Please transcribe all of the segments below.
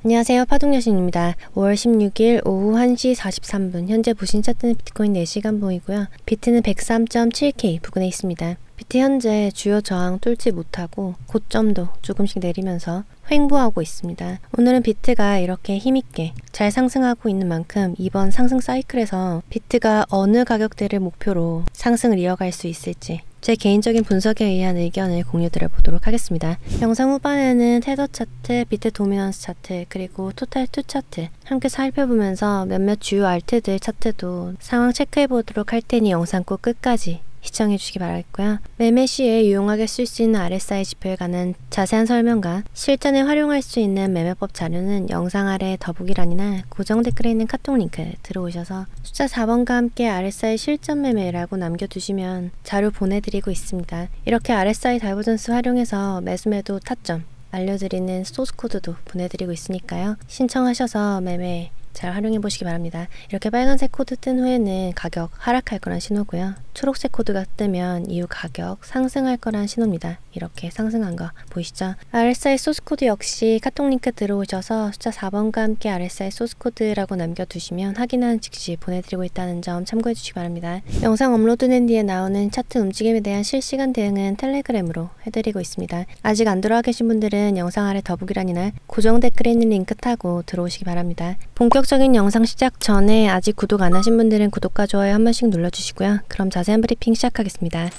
안녕하세요. 파동여신입니다. 5월 16일 오후 1시 43분 현재 부신 차트는 비트코인 4시간 봉이고요. 비트는 103.7K 부근에 있습니다. 비트 현재 주요 저항 뚫지 못하고 고점도 조금씩 내리면서 횡보하고 있습니다. 오늘은 비트가 이렇게 힘있게 잘 상승하고 있는 만큼 이번 상승 사이클에서 비트가 어느 가격대를 목표로 상승을 이어갈 수 있을지 제 개인적인 분석에 의한 의견을 공유드려 보도록 하겠습니다. 영상 후반에는 테더 차트, 비트 도미넌스 차트, 그리고 토탈2 차트 함께 살펴보면서 몇몇 주요 알트들 차트도 상황 체크해 보도록 할 테니 영상 꼭 끝까지 시청해 주시기 바라겠고요. 매매 시에 유용하게 쓸 수 있는 RSI 지표에 관한 자세한 설명과 실전에 활용할 수 있는 매매법 자료는 영상 아래 더보기란이나 고정 댓글에 있는 카톡 링크 들어오셔서 숫자 4번과 함께 RSI 실전 매매라고 남겨두시면 자료 보내드리고 있습니다. 이렇게 RSI 다이버전스 활용해서 매수매도 타점 알려드리는 소스 코드도 보내드리고 있으니까요. 신청하셔서 매매 잘 활용해 보시기 바랍니다. 이렇게 빨간색 코드 뜬 후에는 가격 하락할 거란 신호고요. 초록색 코드가 뜨면 이후 가격 상승할 거란 신호입니다. 이렇게 상승한 거 보이시죠? RSI 소스 코드 역시 카톡 링크 들어오셔서 숫자 4번과 함께 RSI 소스 코드라고 남겨두시면 확인하는 즉시 보내드리고 있다는 점 참고해 주시기 바랍니다. 영상 업로드된 뒤에 나오는 차트 움직임에 대한 실시간 대응은 텔레그램으로 해드리고 있습니다. 아직 안 들어와 계신 분들은 영상 아래 더보기란이나 고정 댓글에 있는 링크 타고 들어오시기 바랍니다. 본격적인 영상 시작 전에 아직 구독 안 하신 분들은 구독과 좋아요 한 번씩 눌러주시고요. 그럼 자세한 브리핑 시작하겠습니다.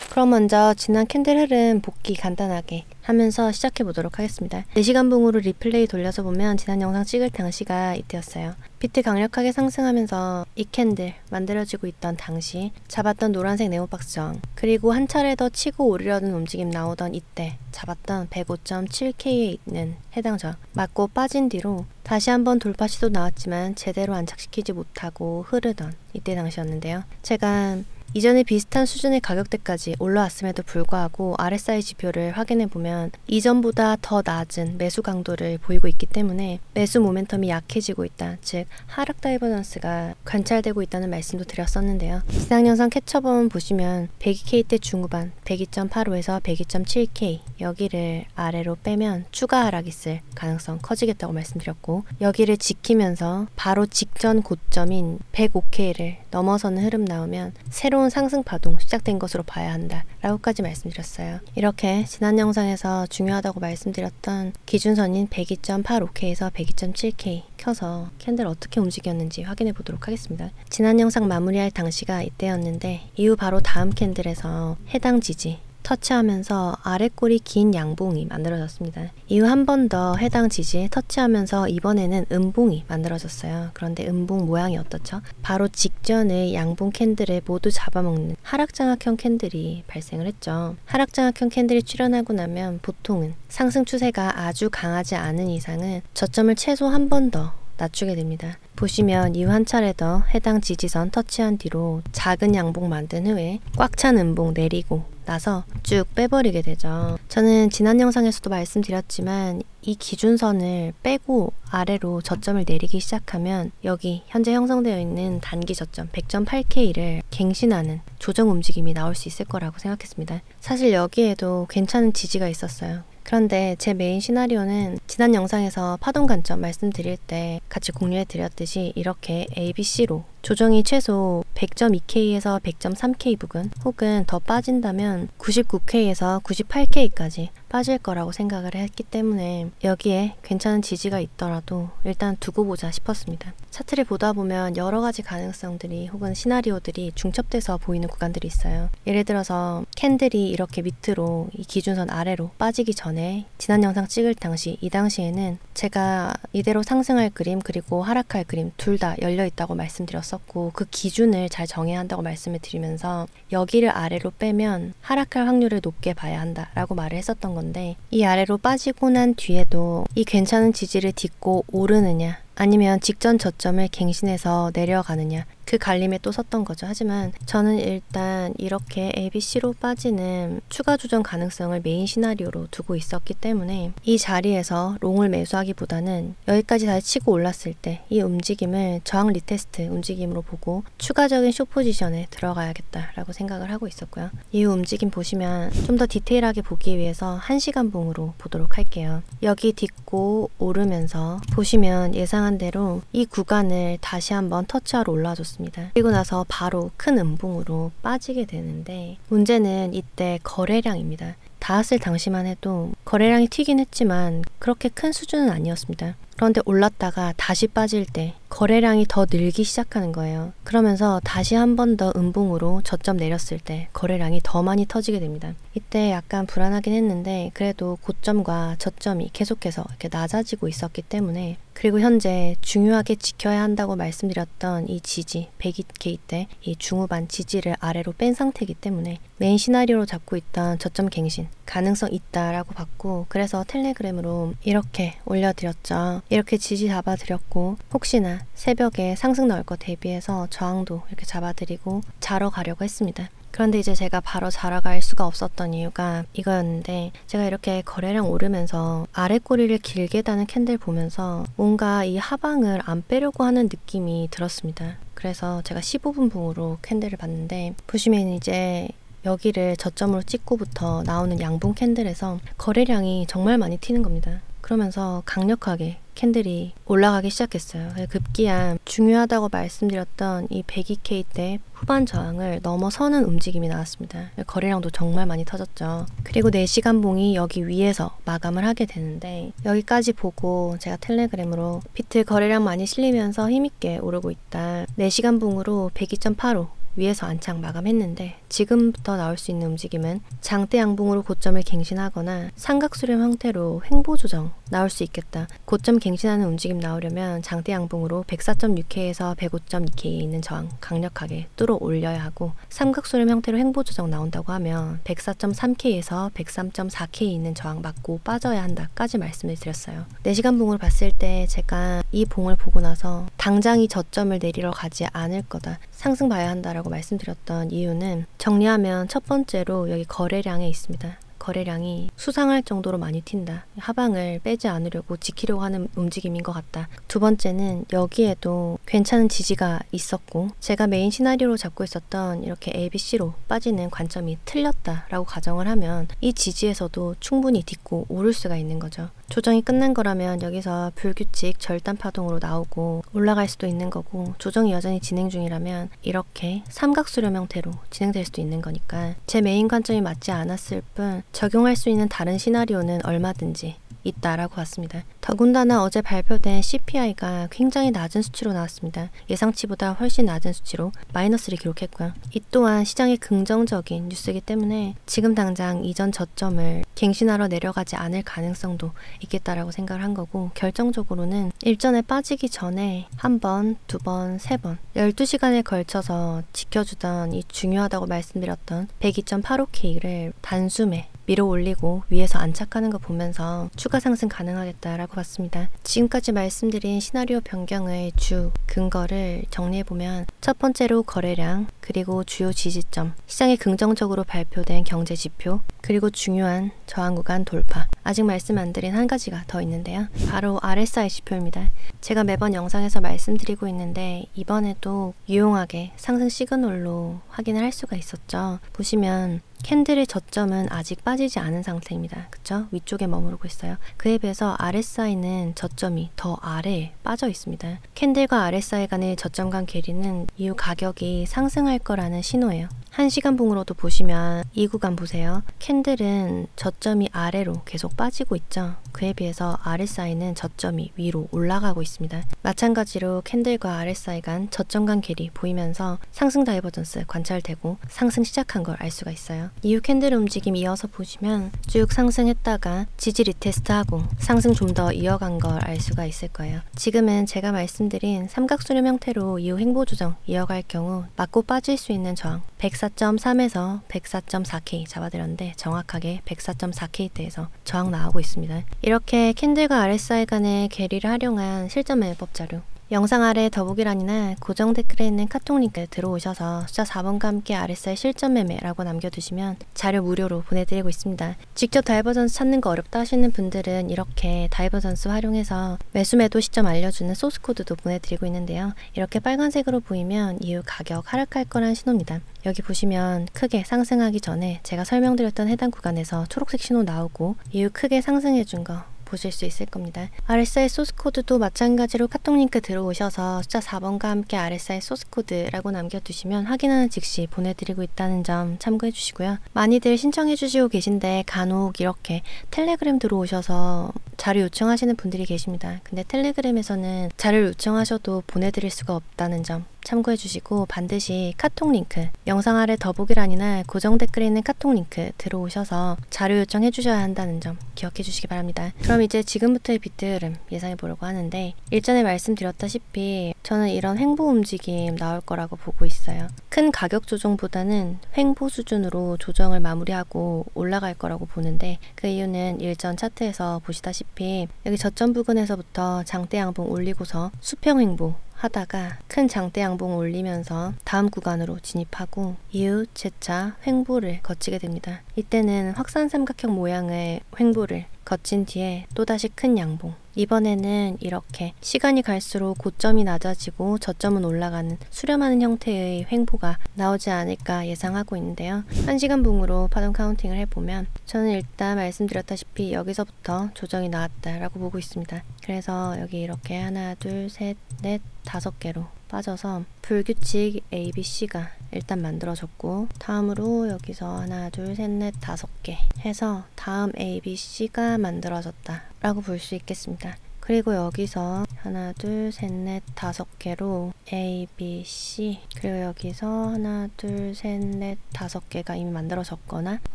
그럼 먼저 지난 캔들 흐름 복귀 간단하게 하면서 시작해 보도록 하겠습니다. 4시간 봉으로 리플레이 돌려서 보면 지난 영상 찍을 당시가 이때였어요. 비트 강력하게 상승하면서 이 캔들 만들어지고 있던 당시 잡았던 노란색 네모박스 저항, 그리고 한 차례 더 치고 오르려는 움직임 나오던 이때 잡았던 105.7K에 있는 해당 저항 맞고 빠진 뒤로 다시 한번 돌파 시도 나왔지만 제대로 안착시키지 못하고 흐르던 이때 당시였는데요. 제가 이전에 비슷한 수준의 가격대까지 올라왔음에도 불구하고 RSI 지표를 확인해보면 이전보다 더 낮은 매수 강도를 보이고 있기 때문에 매수 모멘텀이 약해지고 있다, 즉 하락 다이버전스가 관찰되고 있다는 말씀도 드렸었는데요. 지난 영상 캡처본 보시면 102K대 중후반 102.85에서 102.7K 여기를 아래로 빼면 추가 하락이 있을 가능성 커지겠다고 말씀드렸고, 여기를 지키면서 바로 직전 고점인 105K를 넘어서는 흐름 나오면 새로운 상승 파동 시작된 것으로 봐야 한다 라고까지 말씀드렸어요. 이렇게 지난 영상에서 중요하다고 말씀드렸던 기준선인 102.85K에서 102.7K 켜서 캔들 어떻게 움직였는지 확인해 보도록 하겠습니다. 지난 영상 마무리할 당시가 이때였는데 이후 바로 다음 캔들에서 해당 지지 터치하면서 아랫골이 긴 양봉이 만들어졌습니다. 이후 한 번 더 해당 지지에 터치하면서 이번에는 음봉이 만들어졌어요. 그런데 음봉 모양이 어떻죠? 바로 직전의 양봉 캔들을 모두 잡아먹는 하락장악형 캔들이 발생을 했죠. 하락장악형 캔들이 출현하고 나면 보통은 상승 추세가 아주 강하지 않은 이상은 저점을 최소 한 번 더 낮추게 됩니다. 보시면 이후 한 차례 더 해당 지지선 터치한 뒤로 작은 양봉 만든 후에 꽉 찬 음봉 내리고 나서 쭉 빼버리게 되죠. 저는 지난 영상에서도 말씀드렸지만 이 기준선을 빼고 아래로 저점을 내리기 시작하면 여기 현재 형성되어 있는 단기 저점 100.8K를 갱신하는 조정 움직임이 나올 수 있을 거라고 생각했습니다. 사실 여기에도 괜찮은 지지가 있었어요. 그런데 제 메인 시나리오는 지난 영상에서 파동 관점 말씀드릴 때 같이 공유해 드렸듯이 이렇게 ABC로 조정이 최소 100.2K에서 100.3K 부근 혹은 더 빠진다면 99K에서 98K까지 빠질 거라고 생각을 했기 때문에 여기에 괜찮은 지지가 있더라도 일단 두고 보자 싶었습니다. 차트를 보다 보면 여러 가지 가능성들이 혹은 시나리오들이 중첩돼서 보이는 구간들이 있어요. 예를 들어서 캔들이 이렇게 밑으로 이 기준선 아래로 빠지기 전에 지난 영상 찍을 당시 이 당시에는 제가 이대로 상승할 그림 그리고 하락할 그림 둘 다 열려 있다고 말씀드렸었고 그 기준을 잘 정해야 한다고 말씀을 드리면서 여기를 아래로 빼면 하락할 확률을 높게 봐야 한다라고 말을 했었던 건데, 이 아래로 빠지고 난 뒤에도 이 괜찮은 지지를 딛고 오르느냐 아니면 직전 저점을 갱신해서 내려가느냐 그 갈림에 또 섰던 거죠. 하지만 저는 일단 이렇게 ABC로 빠지는 추가 조정 가능성을 메인 시나리오로 두고 있었기 때문에 이 자리에서 롱을 매수하기보다는 여기까지 다시 치고 올랐을 때 이 움직임을 저항 리테스트 움직임으로 보고 추가적인 숏 포지션에 들어가야겠다라고 생각을 하고 있었고요. 이 움직임 보시면 좀 더 디테일하게 보기 위해서 1시간 봉으로 보도록 할게요. 여기 딛고 오르면서 보시면 예상한 대로 이 구간을 다시 한번 터치하러 올라줬습니다. 그리고 나서 바로 큰 음봉으로 빠지게 되는데 문제는 이때 거래량입니다. 닿았을 당시만 해도 거래량이 튀긴 했지만 그렇게 큰 수준은 아니었습니다. 그런데 올랐다가 다시 빠질 때 거래량이 더 늘기 시작하는 거예요. 그러면서 다시 한 번 더 음봉으로 저점 내렸을 때 거래량이 더 많이 터지게 됩니다. 이때 약간 불안하긴 했는데 그래도 고점과 저점이 계속해서 이렇게 낮아지고 있었기 때문에, 그리고 현재 중요하게 지켜야 한다고 말씀드렸던 이 지지 102K 때 이 중후반 지지를 아래로 뺀 상태이기 때문에 메인 시나리오로 잡고 있던 저점 갱신 가능성 있다라고 봤고, 그래서 텔레그램으로 이렇게 올려드렸죠. 이렇게 지지 잡아드렸고 혹시나 새벽에 상승 나올 거 대비해서 저항도 이렇게 잡아드리고 자러 가려고 했습니다. 그런데 이제 제가 바로 자러 갈 수가 없었던 이유가 이거였는데, 제가 이렇게 거래량 오르면서 아래 꼬리를 길게 다는 캔들 보면서 뭔가 이 하방을 안 빼려고 하는 느낌이 들었습니다. 그래서 제가 15분 봉으로 캔들을 봤는데 보시면 이제 여기를 저점으로 찍고부터 나오는 양봉 캔들에서 거래량이 정말 많이 튀는 겁니다. 그러면서 강력하게 캔들이 올라가기 시작했어요. 급기야 중요하다고 말씀드렸던 이 102K 때 후반 저항을 넘어서는 움직임이 나왔습니다. 거래량도 정말 많이 터졌죠. 그리고 4시간 봉이 여기 위에서 마감을 하게 되는데, 여기까지 보고 제가 텔레그램으로 비트 거래량 많이 실리면서 힘있게 오르고 있다, 4시간 봉으로 102.85 위에서 안착 마감했는데, 지금부터 나올 수 있는 움직임은 장대 양봉으로 고점을 갱신하거나 삼각수렴 형태로 횡보 조정 나올 수 있겠다. 고점 갱신하는 움직임 나오려면 장대 양봉으로 104.6K에서 105.2K에 있는 저항 강력하게 뚫어 올려야 하고, 삼각수렴 형태로 횡보 조정 나온다고 하면 104.3K에서 103.4K에 있는 저항 맞고 빠져야 한다까지 말씀을 드렸어요. 4시간 봉으로 봤을 때 제가 이 봉을 보고 나서 당장 이 저점을 내리러 가지 않을 거다, 상승 봐야 한다라고 말씀드렸던 이유는, 정리하면 첫 번째로 여기 거래량에 있습니다. 거래량이 수상할 정도로 많이 튄다. 하방을 빼지 않으려고 지키려고 하는 움직임인 것 같다. 두 번째는 여기에도 괜찮은 지지가 있었고, 제가 메인 시나리오로 잡고 있었던 이렇게 ABC로 빠지는 관점이 틀렸다라고 가정을 하면 이 지지에서도 충분히 딛고 오를 수가 있는 거죠. 조정이 끝난 거라면 여기서 불규칙 절단 파동으로 나오고 올라갈 수도 있는 거고, 조정이 여전히 진행 중이라면 이렇게 삼각수렴 형태로 진행될 수도 있는 거니까 제 메인 관점이 맞지 않았을 뿐 적용할 수 있는 다른 시나리오는 얼마든지 있다라고 봤습니다. 더군다나 어제 발표된 CPI가 굉장히 낮은 수치로 나왔습니다. 예상치보다 훨씬 낮은 수치로 마이너스를 기록했고요. 이 또한 시장의 긍정적인 뉴스이기 때문에 지금 당장 이전 저점을 갱신하러 내려가지 않을 가능성도 있겠다라고 생각을 한 거고, 결정적으로는 일전에 빠지기 전에 한 번, 두 번, 세 번 12시간에 걸쳐서 지켜주던 이 중요하다고 말씀드렸던 102.85K를 단숨에 밀어 올리고 위에서 안착하는 거 보면서 추가 상승 가능하겠다라고 봤습니다. 지금까지 말씀드린 시나리오 변경의 주 근거를 정리해보면, 첫 번째로 거래량, 그리고 주요 지지점, 시장에 긍정적으로 발표된 경제 지표, 그리고 중요한 저항 구간 돌파. 아직 말씀 안 드린 한 가지가 더 있는데요. 바로 RSI 지표입니다. 제가 매번 영상에서 말씀드리고 있는데 이번에도 유용하게 상승 시그널로 확인을 할 수가 있었죠. 보시면 캔들의 저점은 아직 빠지지 않은 상태입니다. 그쵸? 위쪽에 머무르고 있어요. 그에 비해서 RSI는 저점이 더 아래에 빠져 있습니다. 캔들과 RSI 간의 저점 간 괴리는 이후 가격이 상승할 거라는 신호예요. 1시간 봉으로도 보시면 이 구간 보세요. 캔들은 저점이 아래로 계속 빠지고 있죠. 그에 비해서 RSI는 저점이 위로 올라가고 있습니다. 마찬가지로 캔들과 RSI 간 저점 간 괴리 보이면서 상승 다이버전스 관찰되고 상승 시작한 걸 알 수가 있어요. 이후 캔들 움직임 이어서 보시면 쭉 상승했다가 지지 리테스트하고 상승 좀 더 이어간 걸 알 수가 있을 거예요. 지금은 제가 말씀드린 삼각수렴 형태로 이후 횡보 조정 이어갈 경우 맞고 빠질 수 있는 저항 104.3에서 104.4K 잡아드렸는데 정확하게 104.4K대에서 저항 나오고 있습니다. 이렇게 캔들과 RSI 간의 괴리를 활용한 실전 매매법 자료, 영상 아래 더보기란이나 고정 댓글에 있는 카톡 링크 들어오셔서 숫자 4번과 함께 RSI 실전 매매라고 남겨두시면 자료 무료로 보내드리고 있습니다. 직접 다이버전스 찾는 거 어렵다 하시는 분들은 이렇게 다이버전스 활용해서 매수 매도 시점 알려주는 소스 코드도 보내드리고 있는데요. 이렇게 빨간색으로 보이면 이후 가격 하락할 거란 신호입니다. 여기 보시면 크게 상승하기 전에 제가 설명드렸던 해당 구간에서 초록색 신호 나오고 이후 크게 상승해준 거 보실 수 있을 겁니다. RSI 소스 코드도 마찬가지로 카톡 링크 들어오셔서 숫자 4번과 함께 RSI 소스 코드라고 남겨두시면 확인하는 즉시 보내드리고 있다는 점 참고해 주시고요. 많이들 신청해 주시고 계신데 간혹 이렇게 텔레그램 들어오셔서 자료 요청하시는 분들이 계십니다. 근데 텔레그램에서는 자료를 요청하셔도 보내드릴 수가 없다는 점 참고해 주시고 반드시 카톡 링크, 영상 아래 더보기란이나 고정 댓글에 있는 카톡 링크 들어오셔서 자료 요청해 주셔야 한다는 점 기억해 주시기 바랍니다. 그럼 이제 지금부터의 비트 흐름 예상해 보려고 하는데, 일전에 말씀드렸다시피 저는 이런 횡보 움직임 나올 거라고 보고 있어요. 큰 가격 조정보다는 횡보 수준으로 조정을 마무리하고 올라갈 거라고 보는데, 그 이유는 일전 차트에서 보시다시피 여기 저점 부근에서부터 장대 양봉 올리고서 수평 횡보 하다가 큰 장대 양봉 올리면서 다음 구간으로 진입하고 이후 재차 횡보를 거치게 됩니다. 이때는 확산 삼각형 모양의 횡보를 거친 뒤에 또다시 큰 양봉, 이번에는 이렇게 시간이 갈수록 고점이 낮아지고 저점은 올라가는 수렴하는 형태의 횡보가 나오지 않을까 예상하고 있는데요. 1시간 봉으로 파동 카운팅을 해보면 저는 일단 말씀드렸다시피 여기서부터 조정이 나왔다라고 보고 있습니다. 그래서 여기 이렇게 하나, 둘, 셋, 넷, 5개로 빠져서 불규칙 ABC가 일단 만들어졌고, 다음으로 여기서 하나, 둘, 셋, 넷, 5개 해서 다음 ABC가 만들어졌다 라고 볼 수 있겠습니다. 그리고 여기서 하나, 둘, 셋, 넷, 5개로 A, B, C, 그리고 여기서 하나, 둘, 셋, 넷, 5개가 이미 만들어졌거나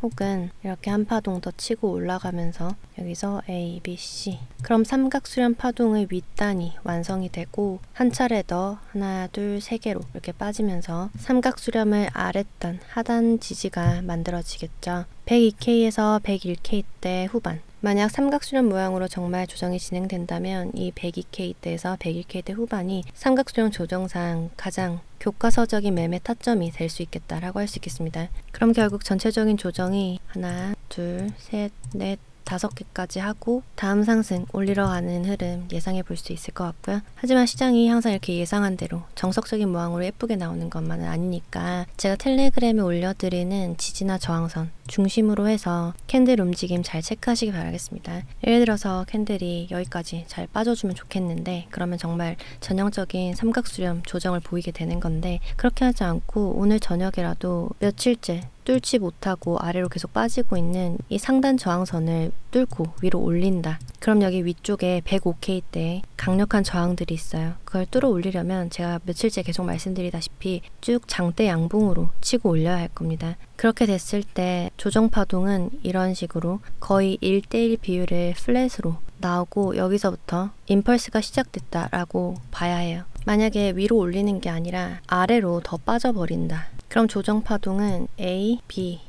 혹은 이렇게 한 파동 더 치고 올라가면서 여기서 A, B, C, 그럼 삼각수렴 파동의 윗단이 완성이 되고 한 차례 더 하나, 둘, 3개로 이렇게 빠지면서 삼각수렴의 아랫단, 하단 지지가 만들어지겠죠. 102K에서 101K대 후반, 만약 삼각수렴 모양으로 정말 조정이 진행된다면 이 102K대에서 101K대 후반이 삼각수렴 조정상 가장 교과서적인 매매 타점이 될 수 있겠다라고 할 수 있겠습니다. 그럼 결국 전체적인 조정이 하나, 둘, 셋, 넷, 5개까지 하고 다음 상승 올리러 가는 흐름 예상해 볼 수 있을 것 같고요. 하지만 시장이 항상 이렇게 예상한 대로 정석적인 모양으로 예쁘게 나오는 것만은 아니니까 제가 텔레그램에 올려드리는 지지나 저항선 중심으로 해서 캔들 움직임 잘 체크하시기 바라겠습니다. 예를 들어서 캔들이 여기까지 잘 빠져주면 좋겠는데, 그러면 정말 전형적인 삼각수렴 조정을 보이게 되는 건데, 그렇게 하지 않고 오늘 저녁이라도 며칠째 뚫지 못하고 아래로 계속 빠지고 있는 이 상단 저항선을 뚫고 위로 올린다. 그럼 여기 위쪽에 105K대 강력한 저항들이 있어요. 그걸 뚫어 올리려면 제가 며칠째 계속 말씀드리다시피 쭉 장대 양봉으로 치고 올려야 할 겁니다. 그렇게 됐을 때 조정 파동은 이런 식으로 거의 1대1 비율의 플랫으로 나오고 여기서부터 임펄스가 시작됐다라고 봐야 해요. 만약에 위로 올리는 게 아니라 아래로 더 빠져버린다. 그럼 조정 파동은 A, B,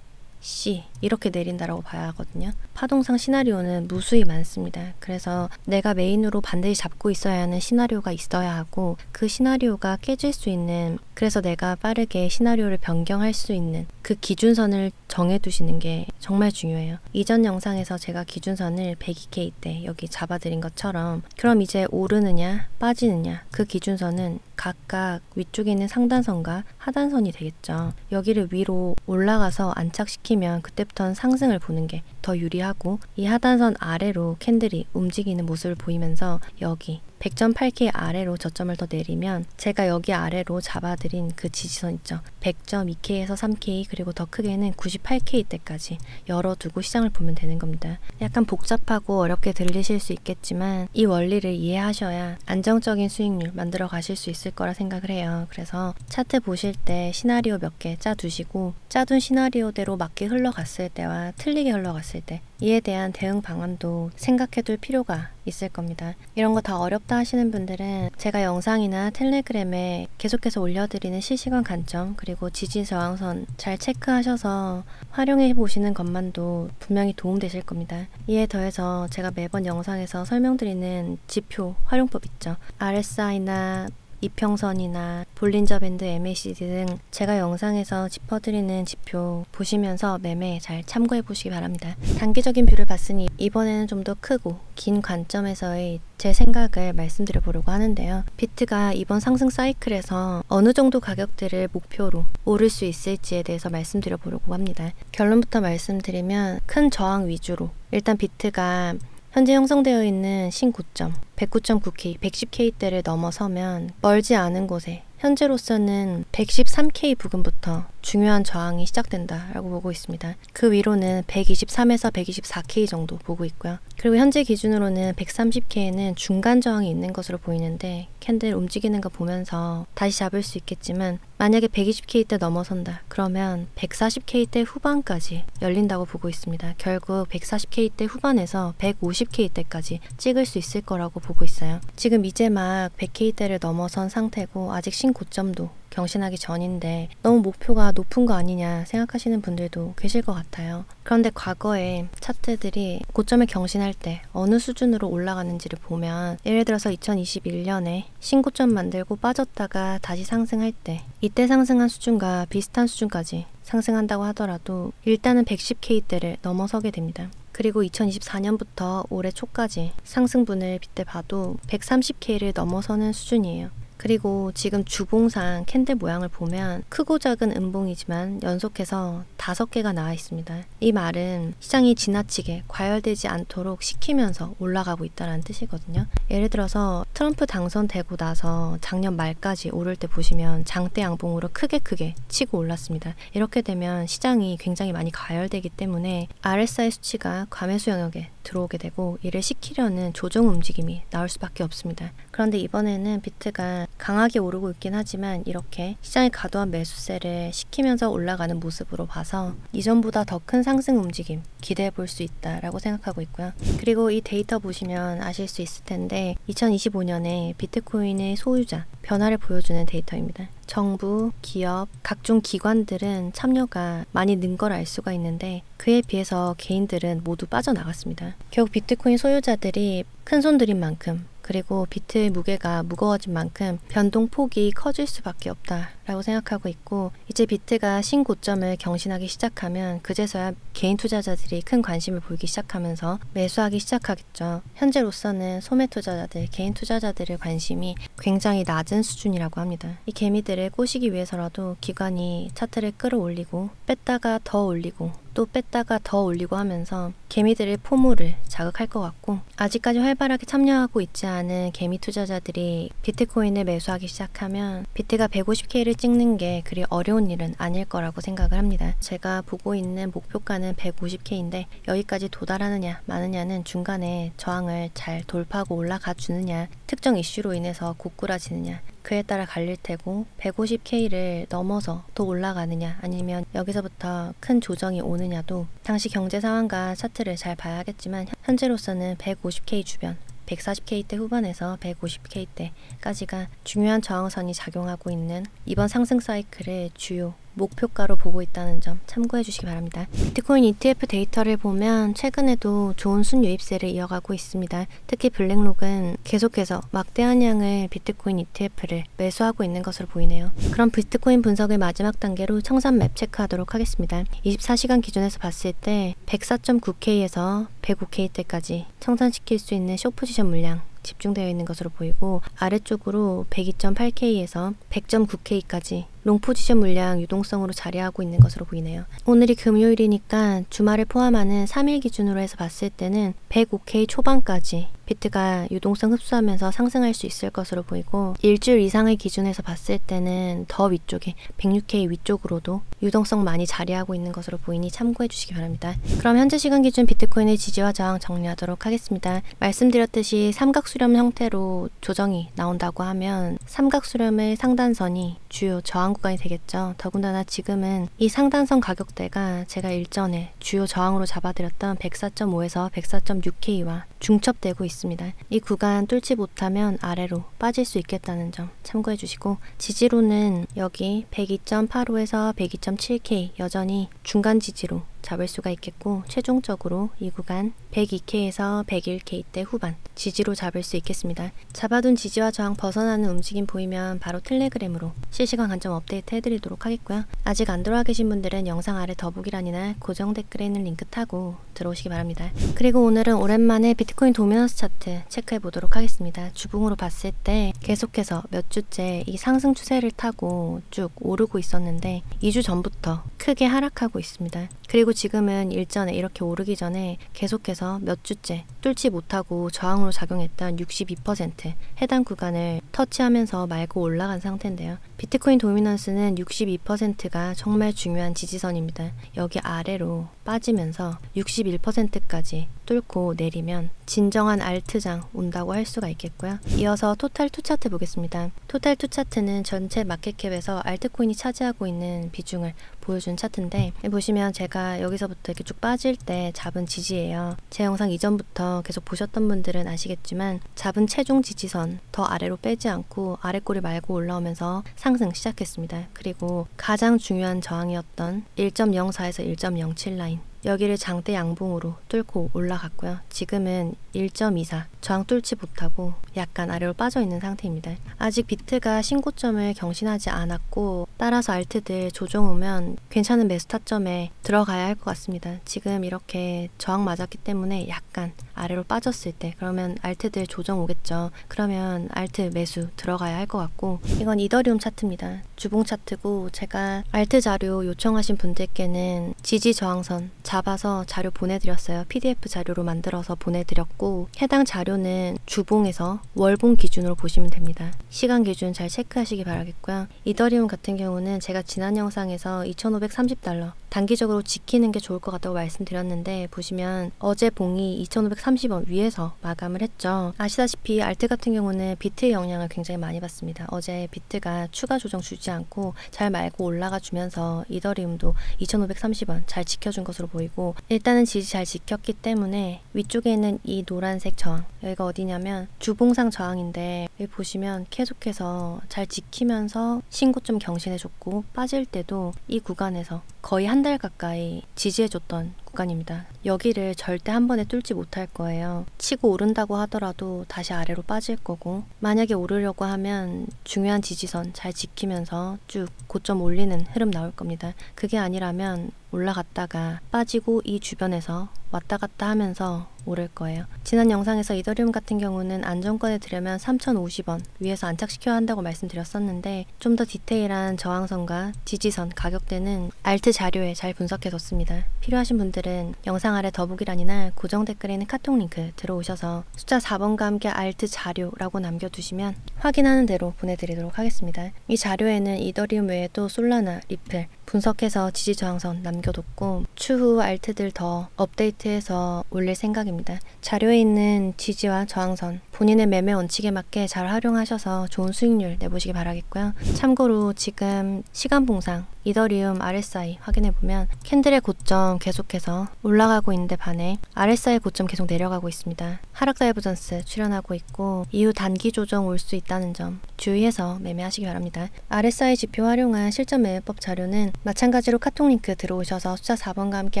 C 이렇게 내린다라고 봐야 하거든요. 파동상 시나리오는 무수히 많습니다. 그래서 내가 메인으로 반드시 잡고 있어야 하는 시나리오가 있어야 하고, 그 시나리오가 깨질 수 있는, 그래서 내가 빠르게 시나리오를 변경할 수 있는 그 기준선을 정해두시는 게 정말 중요해요. 이전 영상에서 제가 기준선을 102K 때 여기 잡아드린 것처럼, 그럼 이제 오르느냐 빠지느냐 그 기준선은 각각 위쪽에 있는 상단선과 하단선이 되겠죠. 여기를 위로 올라가서 안착시키면 그때부터는 상승을 보는 게 더 유리하고, 이 하단선 아래로 캔들이 움직이는 모습을 보이면서 여기 100.8K 아래로 저점을 더 내리면 제가 여기 아래로 잡아드린 그 지지선 있죠. 100.2K에서 3K, 그리고 더 크게는 98K 때까지 열어두고 시장을 보면 되는 겁니다. 약간 복잡하고 어렵게 들리실 수 있겠지만 이 원리를 이해하셔야 안정적인 수익률 만들어 가실 수 있을 거라 생각을 해요. 그래서 차트 보실 때 시나리오 몇 개 짜두시고, 짜둔 시나리오대로 맞게 흘러갔을 때와 틀리게 흘러갔을 때 이에 대한 대응 방안도 생각해 둘 필요가 있을 겁니다. 이런 거 다 어렵다 하시는 분들은 제가 영상이나 텔레그램에 계속해서 올려드리는 실시간 관점 그리고 지지 저항선 잘 체크하셔서 활용해 보시는 것만도 분명히 도움되실 겁니다. 이에 더해서 제가 매번 영상에서 설명드리는 지표 활용법 있죠. RSI나 이평선이나 볼린저 밴드 MACD 등 제가 영상에서 짚어드리는 지표 보시면서 매매 잘 참고해 보시기 바랍니다. 단기적인 뷰를 봤으니 이번에는 좀 더 크고 긴 관점에서의 제 생각을 말씀드려 보려고 하는데요. 비트가 이번 상승 사이클에서 어느 정도 가격대를 목표로 오를 수 있을지에 대해서 말씀드려 보려고 합니다. 결론부터 말씀드리면 큰 저항 위주로 일단 비트가 현재 형성되어 있는 신고점 109.9K, 110K대를 넘어서면 멀지 않은 곳에 현재로서는 113K 부근부터 중요한 저항이 시작된다라고 보고 있습니다. 그 위로는 123에서 124K 정도 보고 있고요. 그리고 현재 기준으로는 130K에는 중간 저항이 있는 것으로 보이는데 캔들 움직이는 거 보면서 다시 잡을 수 있겠지만 만약에 120K대 넘어선다 그러면 140K대 후반까지 열린다고 보고 있습니다. 결국 140K대 후반에서 150K대까지 찍을 수 있을 거라고 보고 있어요. 지금 이제 막 100K대를 넘어선 상태고 아직 신고점도 경신하기 전인데 너무 목표가 높은 거 아니냐 생각하시는 분들도 계실 것 같아요. 그런데 과거에 차트들이 고점을 경신할 때 어느 수준으로 올라가는지를 보면 예를 들어서 2021년에 신고점 만들고 빠졌다가 다시 상승할 때 이때 상승한 수준과 비슷한 수준까지 상승한다고 하더라도 일단은 110K대를 넘어서게 됩니다. 그리고 2024년부터 올해 초까지 상승분을 빗대 봐도 130K를 넘어서는 수준이에요. 그리고 지금 주봉상 캔들 모양을 보면 크고 작은 음봉이지만 연속해서 5개가 나와 있습니다. 이 말은 시장이 지나치게 과열되지 않도록 시키면서 올라가고 있다는 뜻이거든요. 예를 들어서 트럼프 당선되고 나서 작년 말까지 오를 때 보시면 장대 양봉으로 크게 치고 올랐습니다. 이렇게 되면 시장이 굉장히 많이 과열되기 때문에 RSI 수치가 과매수 영역에 들어오게 되고 이를 시키려는 조정 움직임이 나올 수밖에 없습니다. 그런데 이번에는 비트가 강하게 오르고 있긴 하지만 이렇게 시장의 과도한 매수세를 시키면서 올라가는 모습으로 봐서 이전보다 더 큰 상승 움직임 기대해 볼 수 있다라고 생각하고 있고요. 그리고 이 데이터 보시면 아실 수 있을 텐데 2025년에 비트코인의 소유자 변화를 보여주는 데이터입니다. 정부, 기업, 각종 기관들은 참여가 많이 는 걸 알 수가 있는데 그에 비해서 개인들은 모두 빠져나갔습니다. 결국 비트코인 소유자들이 큰 손 들인 만큼 그리고 비트의 무게가 무거워진 만큼 변동폭이 커질 수밖에 없다라고 생각하고 있고 이제 비트가 신고점을 경신하기 시작하면 그제서야 개인 투자자들이 큰 관심을 보이기 시작하면서 매수하기 시작하겠죠. 현재로서는 소매 투자자들, 개인 투자자들의 관심이 굉장히 낮은 수준이라고 합니다. 이 개미들을 꼬시기 위해서라도 기관이 차트를 끌어올리고 뺐다가 더 올리고 또 뺐다가 더 올리고 하면서 개미들의 포물을 자극할 것 같고 아직까지 활발하게 참여하고 있지 않은 개미 투자자들이 비트코인을 매수하기 시작하면 비트가 150K를 찍는 게 그리 어려운 일은 아닐 거라고 생각을 합니다. 제가 보고 있는 목표가는 150K인데 여기까지 도달하느냐 마느냐는 중간에 저항을 잘 돌파하고 올라가 주느냐 특정 이슈로 인해서 고꾸라지느냐 그에 따라 갈릴 테고 150K를 넘어서 또 올라가느냐 아니면 여기서부터 큰 조정이 오느냐도 당시 경제 상황과 차트를 잘 봐야겠지만 현재로서는 150K 주변 140K대 후반에서 150K대까지가 중요한 저항선이 작용하고 있는 이번 상승 사이클의 주요 목표가로 보고 있다는 점 참고해 주시기 바랍니다. 비트코인 ETF 데이터를 보면 최근에도 좋은 순유입세를 이어가고 있습니다. 특히 블랙록은 계속해서 막대한 양의 비트코인 ETF를 매수하고 있는 것으로 보이네요. 그럼 비트코인 분석의 마지막 단계로 청산 맵 체크하도록 하겠습니다. 24시간 기준에서 봤을 때 104.9K에서 105K대까지 청산시킬 수 있는 숏 포지션 물량 집중되어 있는 것으로 보이고 아래쪽으로 102.8K에서 100.9K까지 롱 포지션 물량 유동성으로 자리하고 있는 것으로 보이네요. 오늘이 금요일이니까 주말을 포함하는 3일 기준으로 해서 봤을 때는 105K 초반까지 비트가 유동성 흡수하면서 상승할 수 있을 것으로 보이고 일주일 이상의 기준에서 봤을 때는 더 위쪽에 106K 위쪽으로도 유동성 많이 자리하고 있는 것으로 보이니 참고해 주시기 바랍니다. 그럼 현재 시간 기준 비트코인의 지지와 저항 정리하도록 하겠습니다. 말씀드렸듯이 삼각수렴 형태로 조정이 나온다고 하면 삼각수렴의 상단선이 주요 저항 구간이 되겠죠. 더군다나 지금은 이 상단선 가격대가 제가 일전에 주요 저항으로 잡아드렸던 104.5에서 104.6K와 중첩되고 있습니다. 있습니다. 이 구간 뚫지 못하면 아래로 빠질 수 있겠다는 점 참고해 주시고, 지지로는 여기 102.85에서 102.7K 여전히 중간 지지로 잡을 수가 있겠고, 최종적으로 이 구간 102K에서 101K대 후반 지지로 잡을 수 있겠습니다. 잡아둔 지지와 저항 벗어나는 움직임 보이면 바로 텔레그램으로 실시간 관점 업데이트 해드리도록 하겠고요. 아직 안 들어와 계신 분들은 영상 아래 더보기란이나 고정 댓글에 있는 링크 타고 들어오시기 바랍니다. 그리고 오늘은 오랜만에 비트코인 도미넌스 차트 체크해 보도록 하겠습니다. 주봉으로 봤을 때 계속해서 몇 주째 이 상승 추세를 타고 쭉 오르고 있었는데 2주 전부터 크게 하락하고 있습니다. 그리고 지금은 일전에 이렇게 오르기 전에 계속해서 몇 주째 뚫지 못하고 저항으로 작용했던 62% 해당 구간을 터치하면서 말고 올라간 상태인데요. 비트코인 도미넌스는 62%가 정말 중요한 지지선입니다. 여기 아래로 빠지면서 61%까지 뚫고 내리면 진정한 알트장 온다고 할 수가 있겠고요. 이어서 토탈2 차트 보겠습니다. 토탈2 차트는 전체 마켓캡에서 알트코인이 차지하고 있는 비중을 보여준 차트인데, 보시면 제가 여기서부터 이렇게 쭉 빠질 때 잡은 지지예요. 제 영상 이전부터 계속 보셨던 분들은 아시겠지만 잡은 최종 지지선 더 아래로 빼지 않고 아래 꼬리 말고 올라오면서 상승 시작했습니다. 그리고 가장 중요한 저항이었던 1.04에서 1.07 라인, 여기를 장대 양봉으로 뚫고 올라갔고요. 지금은 1.24 저항 뚫지 못하고 약간 아래로 빠져 있는 상태입니다. 아직 비트가 신고점을 경신하지 않았고, 따라서 알트들 조정 오면 괜찮은 매수 타점에 들어가야 할 것 같습니다. 지금 이렇게 저항 맞았기 때문에 약간 아래로 빠졌을 때 그러면 알트들 조정 오겠죠. 그러면 알트 매수 들어가야 할 것 같고, 이건 이더리움 차트입니다. 주봉 차트고, 제가 알트 자료 요청하신 분들께는 지지 저항선 잡아서 자료 보내드렸어요. PDF 자료로 만들어서 보내드렸고, 해당 자료는 주봉에서 월봉 기준으로 보시면 됩니다. 시간 기준 잘 체크하시기 바라겠고요. 이더리움 같은 경우는 제가 지난 영상에서 2,530달러 단기적으로 지키는 게 좋을 것 같다고 말씀드렸는데, 보시면 어제 봉이 2,530원 위에서 마감을 했죠. 아시다시피 알트 같은 경우는 비트의 영향을 굉장히 많이 받습니다. 어제 비트가 추가 조정 주지 않고 잘 말고 올라가 주면서 이더리움도 2,530원 잘 지켜준 것으로 보이고, 일단은 지지 잘 지켰기 때문에 위쪽에 있는 이 노란색 저항, 여기가 어디냐면 주봉상 저항인데, 여기 보시면 계속해서 잘 지키면서 신고점 경신해줬고, 빠질 때도 이 구간에서 거의 한 달 가까이 지지해줬던 구간입니다. 여기를 절대 한 번에 뚫지 못할 거예요. 치고 오른다고 하더라도 다시 아래로 빠질 거고, 만약에 오르려고 하면 중요한 지지선 잘 지키면서 쭉 고점 올리는 흐름 나올 겁니다. 그게 아니라면 올라갔다가 빠지고 이 주변에서 왔다 갔다 하면서 오를 거예요. 지난 영상에서 이더리움 같은 경우는 안정권에 들려면 3,050원 위에서 안착시켜야 한다고 말씀드렸었는데, 좀 더 디테일한 저항선과 지지선, 가격대는 알트 자료에 잘 분석해뒀습니다. 필요하신 분들은 영상 아래 더보기란이나 고정 댓글에 있는 카톡 링크 들어오셔서 숫자 4번과 함께 알트 자료라고 남겨두시면 확인하는 대로 보내드리도록 하겠습니다. 이 자료에는 이더리움 외에도 솔라나, 리플 분석해서 지지 저항선 남겨뒀고, 추후 알트들 더 업데이트해서 올릴 생각입니다. 자료에 있는 지지와 저항선 본인의 매매 원칙에 맞게 잘 활용하셔서 좋은 수익률 내보시기 바라겠고요. 참고로 지금 시간 봉상 이더리움 RSI 확인해보면 캔들의 고점 계속해서 올라가고 있는데 반해 RSI 고점 계속 내려가고 있습니다. 하락 다이버전스 출현하고 있고, 이후 단기 조정 올 수 있다는 점 주의해서 매매하시기 바랍니다. RSI 지표 활용한 실전 매매법 자료는 마찬가지로 카톡 링크 들어오셔서 숫자 4번과 함께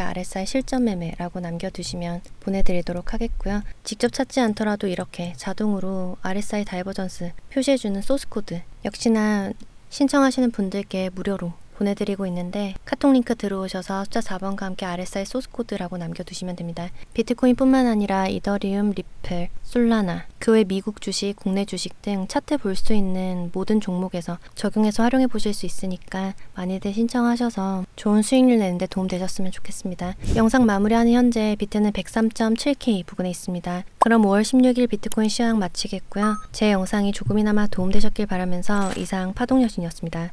RSI 실전 매매라고 남겨두시면 보내드리도록 하겠고요. 직접 찾지 않더라도 이렇게 자동으로 RSI 다이버전스 표시해주는 소스 코드 역시나 신청하시는 분들께 무료로 보내드리고 있는데, 카톡 링크 들어오셔서 숫자 4번과 함께 RSI 소스 코드라고 남겨두시면 됩니다. 비트코인뿐만 아니라 이더리움, 리플, 솔라나, 그 외 미국 주식, 국내 주식 등 차트 볼 수 있는 모든 종목에서 적용해서 활용해 보실 수 있으니까 많이들 신청하셔서 좋은 수익률 내는데 도움되셨으면 좋겠습니다. 영상 마무리하는 현재 비트는 103.7K 부근에 있습니다. 그럼 5월 16일 비트코인 시황 마치겠고요. 제 영상이 조금이나마 도움되셨길 바라면서 이상 파동여신이었습니다.